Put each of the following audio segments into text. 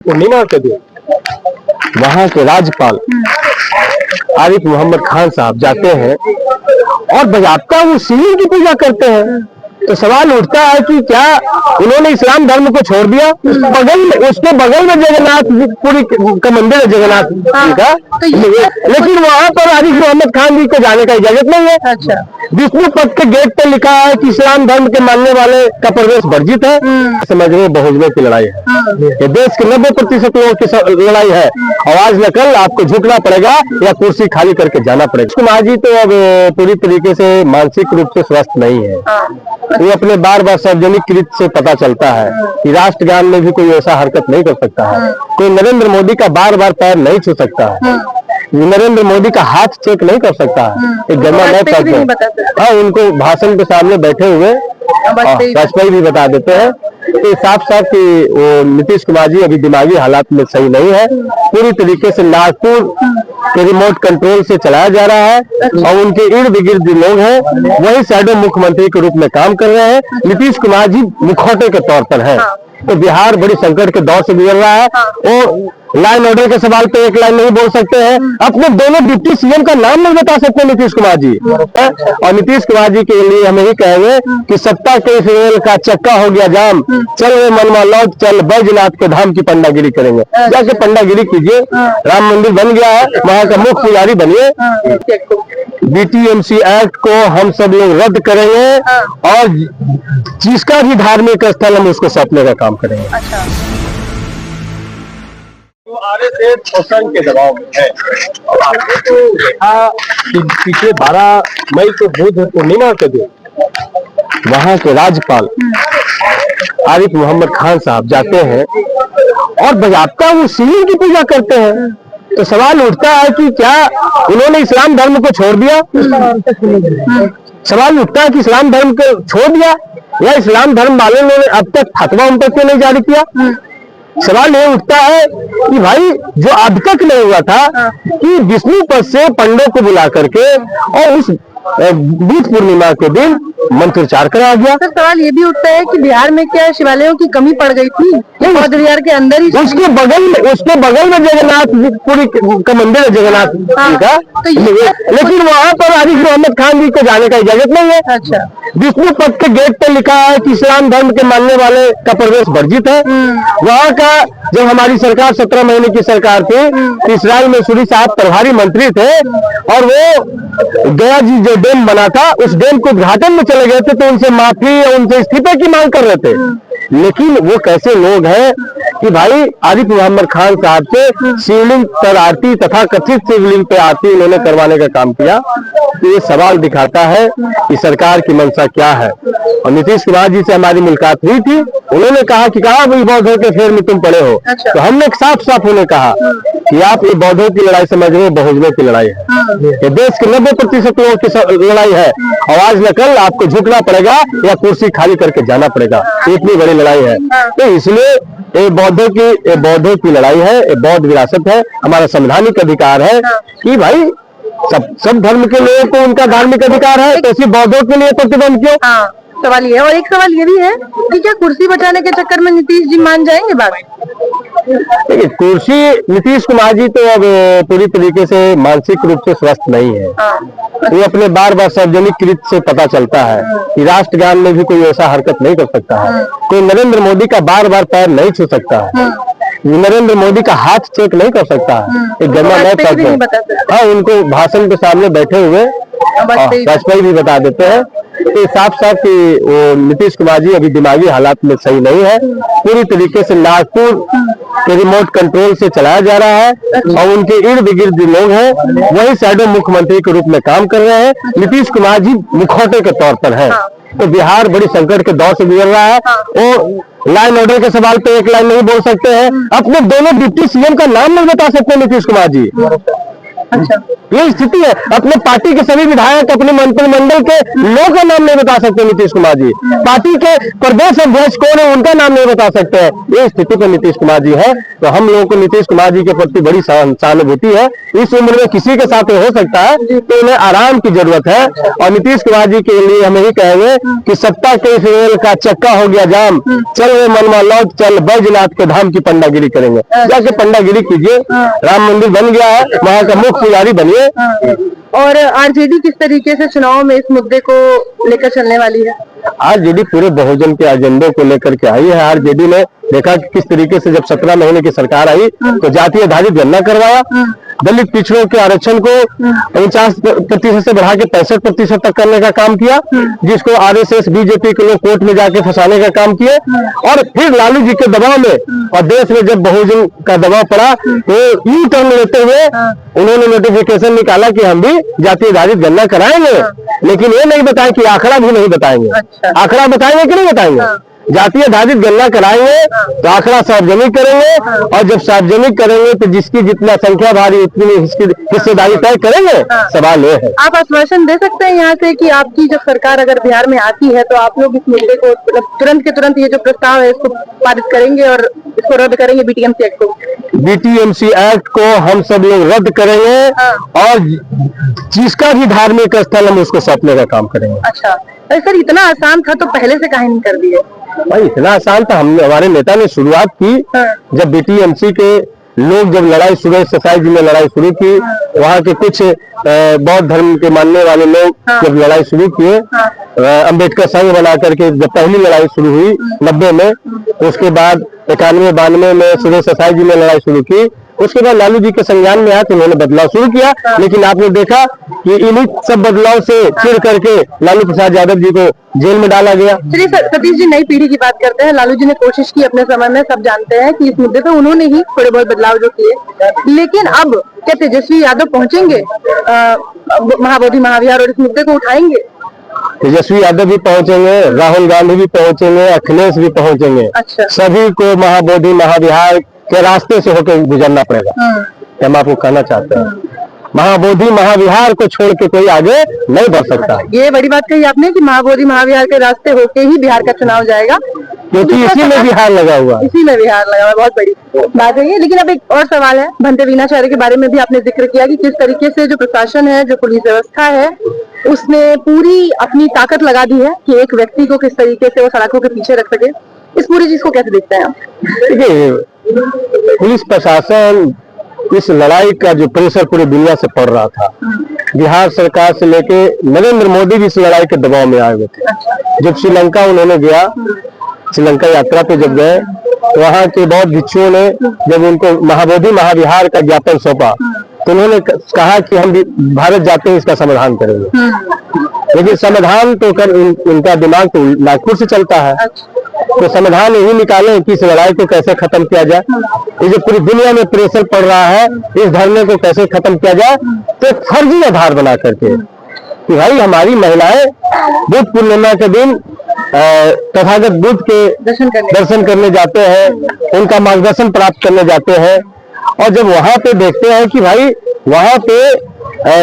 पूर्णिमा के दिन वहाँ के राज्यपाल आरिफ मोहम्मद खान साहब जाते हैं और बजाबता वो शिवलिंग की पूजा करते हैं। तो सवाल उठता है कि क्या उन्होंने इस्लाम धर्म को छोड़ दिया? उसके बगल में जगन्नाथ पुरी का मंदिर है, जगन्नाथ जी का, लेकिन वहाँ पर आरिफ मोहम्मद खान जी को जाने का इजाजत नहीं है। अच्छा, विष्णु पथ के गेट पे लिखा है कि इस्लाम धर्म के मानने वाले का प्रवेश वर्जित है। समझने बहुजनों की लड़ाई है, ये देश के 90% लोगों की लड़ाई है। आवाज न कल आपको झुकना पड़ेगा या कुर्सी खाली करके जाना पड़ेगा। कुमार जी तो अब पूरी तरीके से मानसिक रूप से स्वस्थ नहीं है। वो अपने बार बार सार्वजनिक कृत से पता चलता है कि राष्ट्रगान में भी कोई ऐसा हरकत नहीं कर सकता है। कोई नरेंद्र मोदी का बार बार पैर नहीं छू सकता है, नरेंद्र मोदी का हाथ चेक नहीं कर सकता है, एक जमा नहीं करते। हाँ, उनको भाषण के सामने बैठे हुए वाजपेयी भी बता देते हैं। तो साफ साफ कि वो नीतीश कुमार जी अभी दिमागी हालात में सही नहीं है। पूरी तरीके से नागपुर के रिमोट कंट्रोल से चलाया जा रहा है और उनके इर्द गिर्द लोग हैं वही शैडो मुख्यमंत्री के रूप में काम कर रहे हैं। नीतीश कुमार जी मुखौटे के तौर पर है। तो बिहार बड़ी संकट के दौर से गुजर रहा है और लाइन ऑर्डर के सवाल पे एक लाइन नहीं बोल सकते हैं। अपने दोनों डिप्टी सीएम का नाम नहीं बता सकते नीतीश कुमार जी। और नीतीश कुमार जी के लिए हम यही कहेंगे कि सत्ता के इस रेल का चक्का हो गया जाम, चल वे मनवा लौट चल बैजनाथ के धाम की पंडागिरी करेंगे। जाके पंडागिरी कीजिए, राम मंदिर बन गया है, वहां का मुख्य पुजारी बनिए। बीटीएमसी एक्ट को हम सब लोग रद्द करेंगे और जिसका भी धार्मिक स्थल हम उसको सौंपने का काम करेंगे। तो आरएसएस शोषण के दबाव में है और आपने तो देखा कि पिछले 12 मई को बुद्ध पूर्णिमा के दिन वहाँ के राज्यपाल आरिफ मोहम्मद खान साहब जाते हैं और बजाबता वो शिवलिंग की पूजा करते हैं। तो सवाल उठता है कि क्या उन्होंने इस्लाम धर्म को छोड़ दिया? सवाल उठता है कि इस्लाम धर्म को छोड़ दिया या इस्लाम धर्म वालों ने अब तक फतवा उन पर क्यों नहीं जारी किया? सवाल ये उठता है कि भाई जो अब तक नहीं हुआ था कि विष्णु पद से पंडों को बुला करके और उस बुद्ध पूर्णिमा के दिन मंत्रोच्चार करा गया। तो सवाल ये भी उठता है कि बिहार में क्या शिवालयों की कमी पड़ गई थी? बौद्ध विहार के अंदर ही उसके बगल में जगन्नाथ पुरी का मंदिर है, जगन्नाथ जी का, लेकिन वहाँ पर आरिफ मोहम्मद खान जी को जाने का इजाजत नहीं है। अच्छा, विष्णु पथ के गेट पे लिखा है कि इस्लाम धर्म के मानने वाले का प्रवेश वर्जित है। वहाँ का जब हमारी सरकार 17 महीने की सरकार थी, इस्राइल में सूरी साहब प्रभारी मंत्री थे और वो गया जी जो डैम बना था उस डैम को उद्घाटन में चले गए थे तो उनसे माफी और उनसे इस्तीफे की मांग कर रहे थे। लेकिन वो कैसे लोग हैं कि भाई आरिफ मोहम्मद खान साहब से शिवलिंग पर आरती तथा कथित शिवलिंग पे आरती उन्होंने करवाने का काम किया। तो ये सवाल दिखाता है कि सरकार की मंशा क्या है। और नीतीश कुमार जी से हमारी मुलाकात हुई थी, उन्होंने कहा कि कहाँ भाई बौद्धों के फेर में तुम पड़े हो। तो हमने साफ साफ उन्हें कहा कि आप ये बौद्धों की लड़ाई समझ रहे हो, बहुजनों की लड़ाई है। ये देश के 90% लोगों की लड़ाई है। आवाज न कल आपको झुकना पड़ेगा या कुर्सी खाली करके जाना पड़ेगा। इतनी बड़ी लड़ाई है। तो इसलिए ये बौद्धों की लड़ाई है, ये बौद्ध विरासत है, हमारा संवैधानिक अधिकार है कि भाई सब धर्म के लोगों को उनका धार्मिक अधिकार है, तो इसी बौद्धों के लिए प्रतिबंध क्यों? सवाल ये है। और एक सवाल ये भी है कि क्या कुर्सी बचाने के चक्कर में नीतीश जी मान जाएंगे बात? देखिए, कुर्सी नीतीश कुमार जी तो अब पूरी तरीके से मानसिक रूप से स्वस्थ नहीं है। वो अपने बार बार सार्वजनिक कृत से पता चलता है कि राष्ट्रगान में भी कोई ऐसा हरकत नहीं कर सकता है। कोई नरेंद्र मोदी का बार बार पैर नहीं छू सकता है, नरेंद्र मोदी का हाथ चेक नहीं कर सकता है, एक जमा नहीं करते। हाँ, उनको भाषण के सामने बैठे हुए वाजपेयी भी बता देते हैं। तो साफ साफ कि वो नीतीश कुमार जी अभी दिमागी हालात में सही नहीं है। पूरी तरीके से नागपुर के रिमोट कंट्रोल से चलाया जा रहा है और उनके इर्द गिर्द लोग हैं वही शैडो मुख्यमंत्री के रूप में काम कर रहे हैं। नीतीश कुमार जी मुखौटे के तौर पर है। तो बिहार बड़ी संकट के दौर से गुजर रहा है और लाइन ऑर्डर के सवाल पे एक लाइन नहीं बोल सकते हैं। अपने दोनों डिप्टी सीएम का नाम नहीं बता सकते नीतीश कुमार जी। अच्छा, ये स्थिति है। अपने पार्टी के सभी विधायक अपने मंत्रिमंडल के लोगों का नाम नहीं बता सकते नीतीश कुमार जी। पार्टी के प्रदेश अध्यक्ष कौन है उनका नाम नहीं बता सकते हैं। ये स्थिति पर नीतीश कुमार जी है। तो हम लोगों को नीतीश कुमार जी के प्रति बड़ी सहानुभूति है। इस उम्र में किसी के साथ हो सकता है तो उन्हें आराम की जरूरत है। और नीतीश कुमार जी के लिए हम यही कहेंगे कि सत्ता के इस रेल का चक्का हो गया जाम, चल वे मनवा लौट चल बैजनाथ के धाम की पंडागिरी करेंगे। जाके पंडागिरी कीजिए, राम मंदिर बन गया है, वहाँ का मुख्य पुजारी बनिए। और आरजेडी किस तरीके से चुनाव में इस मुद्दे को लेकर चलने वाली है? आरजेडी पूरे बहुजन के एजेंडे को लेकर के आई है। आरजेडी ने देखा कि किस तरीके से जब 17 महीने की सरकार आई तो जातीय आधारित गणना करवाया, दलित पिछड़ों के आरक्षण को 49% से बढ़ा के 65% तक करने का काम किया, जिसको आरएसएस बीजेपी के लोग कोर्ट में जाके फंसाने का काम किए। और फिर लालू जी के दबाव में और देश में जब बहुजन का दबाव पड़ा तो यू टर्न लेते हुए उन्होंने नोटिफिकेशन निकाला कि हम भी जातीय आधारित गणना कराएंगे, लेकिन ये नहीं बताएं कि आंकड़ा भी नहीं बताएंगे। आंकड़ा बताएंगे कि नहीं बताएंगे? जातीय आधारित गणना कराएंगे तो आंकड़ा सार्वजनिक करेंगे, और जब सार्वजनिक करेंगे तो जिसकी जितना संख्या भारी उतनी हिस्सेदारी तय करेंगे। सवाल ये है, आप आश्वासन दे सकते हैं यहाँ से कि आपकी जब सरकार अगर बिहार में आती है तो आप लोग इस मुद्दे को तुरंत के तुरंत ये जो प्रस्ताव है इसको पारित करेंगे और इसको रद्द करेंगे, बीटीएमसी एक्ट को? बीटीएमसी एक्ट को हम सब लोग रद्द करेंगे और जिसका भी धार्मिक स्थल हम उसको सौंपने का काम करेंगे। अच्छा, सर इतना आसान था तो पहले से काहे नहीं कर दिए? भाई इतना आसान था, हमारे नेता ने शुरुआत की जब बीटीएमसी के लोग जब लड़ाई सुरेश ससाई जी ने लड़ाई शुरू की, वहाँ के कुछ बौद्ध धर्म के मानने वाले लोग जब लड़ाई शुरू किए, अंबेडकर संघ बना करके जब पहली लड़ाई शुरू हुई 90 में, उसके बाद 91-92 में सुरेश ससाई जी ने लड़ाई शुरू की, उसके बाद लालू जी के संज्ञान में आया तो उन्होंने बदलाव शुरू किया। लेकिन आपने देखा कि इन्हीं सब बदलाव से चिढ़ करके लालू प्रसाद यादव जी को जेल में डाला गया। चलिए सतीश जी, नई पीढ़ी की बात करते हैं। लालू जी ने कोशिश की अपने समय में, सब जानते हैं कि इस मुद्दे पे उन्होंने ही थोड़े बहुत बदलाव जो किए, लेकिन अब क्या तेजस्वी यादव पहुंचेंगे महाबोधि महाविहार और इस मुद्दे को उठाएंगे? तेजस्वी यादव भी पहुंचेंगे, राहुल गांधी भी पहुंचेंगे, अखिलेश भी पहुंचेंगे। अच्छा। सभी को महाबोधि महाविहार के रास्ते से होकर गुजरना पड़ेगा। हम आपको कहना चाहते हैं महाबोधि महाविहार को छोड़ के कोई आगे नहीं बढ़ सकता। ये बड़ी बात कही आपने कि महाबोधि महाविहार के रास्ते होके ही बिहार का चुनाव जाएगा, क्योंकि इसी में बिहार लगा हुआ है। इसी में बिहार लगा हुआ है। बहुत बड़ी बात है ये। लेकिन अब एक और सवाल है, भंते वीणाचार्य के बारे में भी आपने जिक्र किया कि किस तरीके से जो प्रशासन है, जो पुलिस व्यवस्था है, उसने पूरी अपनी ताकत लगा दी है कि एक व्यक्ति को किस तरीके से वो सड़कों के पीछे रख सके। इस पूरी चीज को कैसे देखते हैं आप? देखिए, पुलिस प्रशासन इस लड़ाई का जो प्रेशर पूरी दुनिया से पड़ रहा था, बिहार सरकार से लेके नरेंद्र मोदी भी इस लड़ाई के दबाव में आए हुए थे। जब श्रीलंका उन्होंने गया, श्रीलंका यात्रा पे जब गए, वहाँ के बौद्ध भिक्षुओं ने जब उनको महाबोधि महाविहार का ज्ञापन सौंपा तो उन्होंने कहा कि हम भारत जाते हैं इसका समाधान करेंगे। लेकिन समाधान तो उनका दिमाग तो नागपुर से चलता है, तो समाधान यही निकाले कि इस लड़ाई को कैसे खत्म किया जाए। ये जो पूरी दुनिया में प्रेशर पड़ रहा है, इस धरने को कैसे खत्म किया जाए, तो फर्जी आधार बना करके कि भाई हमारी महिलाएं बुद्ध पूर्णिमा के दिन तथागत बुद्ध के दर्शन करने जाते हैं, उनका मार्गदर्शन प्राप्त करने जाते हैं, और जब वहां पे देखते हैं कि भाई वहां पे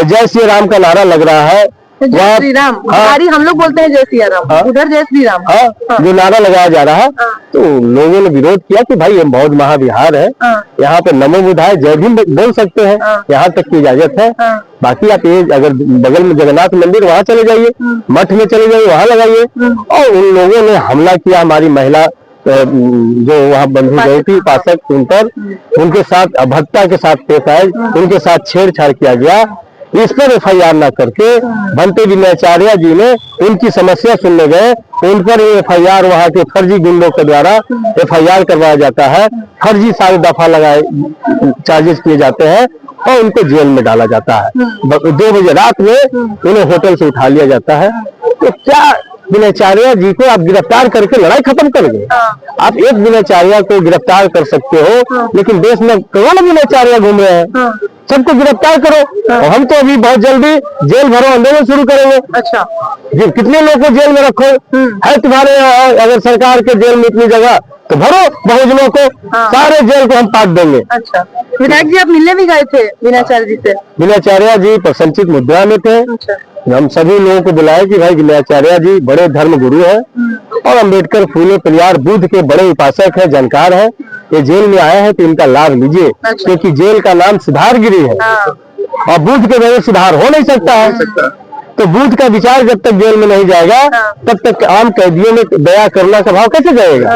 जय श्री राम का नारा लग रहा है, जय श्री राम, हम लोग बोलते हैं जय श्री राम, उधर जय श्री राम जो नारा लगाया जा रहा है, तो लोगों ने विरोध किया कि भाई ये बहुत महाविहार है, यहाँ पे नमो बुद्धाय जय भीम बोल सकते हैं, यहाँ तक की इजाजत है। बाकी आप ये अगर बगल में जगन्नाथ मंदिर वहाँ चले जाइए, मठ में चले जाइए, वहाँ लगाइए। और उन लोगों ने हमला किया हमारी महिला जो वहाँ बंधी गई थी उपासक, उन पर उनके साथ अभद्रता के साथ पेश आए, उनके साथ छेड़छाड़ किया गया। इस पर एफआईआर न करके भंते वीणाचार्य जी ने उनकी समस्या सुनने गए, उन पर एफआईआर वहाँ के फर्जी गुंडों के द्वारा एफआईआर करवाया जाता है, फर्जी सारे दफा लगाए चार्जेस किए जाते हैं और उनको जेल में डाला जाता है। 2 बजे रात में उन्हें होटल से उठा लिया जाता है। तो क्या वीणाचार्य जी को आप गिरफ्तार करके लड़ाई खत्म कर गए? आप एक वीणाचार्य को गिरफ्तार कर सकते हो, लेकिन देश में करोड़ों वीणाचार्य घूम रहे हैं, सबको गिरफ्तार करो। और हम तो अभी बहुत जल्दी जेल भरो आंदोलन शुरू करेंगे। अच्छा, कितने लोग को जेल में रखो है तुम्हारे, अगर सरकार के जेल में इतनी जगह तो भरो बहुजनों को, सारे जेल को हम पाट देंगे। अच्छा, विधायक जी आप मिलने भी गए थे वीणाचार्य जी से? वीणाचार्य जी प्रसन्नचित मुद्रा में थे। अच्छा। हम सभी लोगों को बुलाए कि भाई वीणाचार्य जी बड़े धर्म गुरु हैं और अम्बेडकर फूले परिवार बुद्ध के बड़े उपासक है, जानकार है। ये जेल में आए हैं तो इनका लाभ लीजिए। अच्छा। क्योंकि जेल का नाम सुधारगिरी है और बुद्ध के बगैर सुधार हो नहीं सकता है। तो बुद्ध का विचार जब तक जेल में नहीं जाएगा तब तक आम कैदियों में दया करुणा का भाव कैसे जाएगा,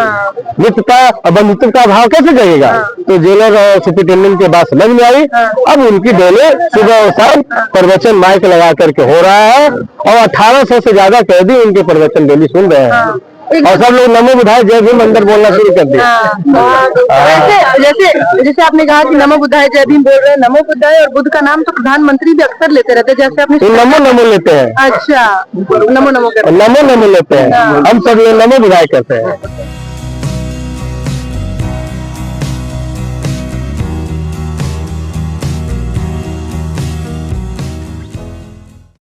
मित्रता और बंधुत्व का भाव कैसे जाएगा। तो जेलर और सुप्रिंटेंडेंट के बात समझ में आई। अब उनकी डेले सुबह और शाम प्रवचन माइक लगा करके हो रहा है और 1800 से ज्यादा कैदी उनके प्रवचन डेली सुन रहे हैं और सब लोग नमो बुद्धाय जय भीम अंदर बोलना शुरू कर दिया। जैसे आपने कहा कि नमो बुद्धाय जय भीम बोल रहे हैं, नमो बुद्धाय और बुद्ध का नाम तो प्रधानमंत्री भी अक्सर लेते रहते हैं, जैसे आपने नमो नमो लेते हैं। अच्छा, नमो नमो नमो नमो लेते हैं, हम सब लोग नमो बुद्धाय कहते हैं।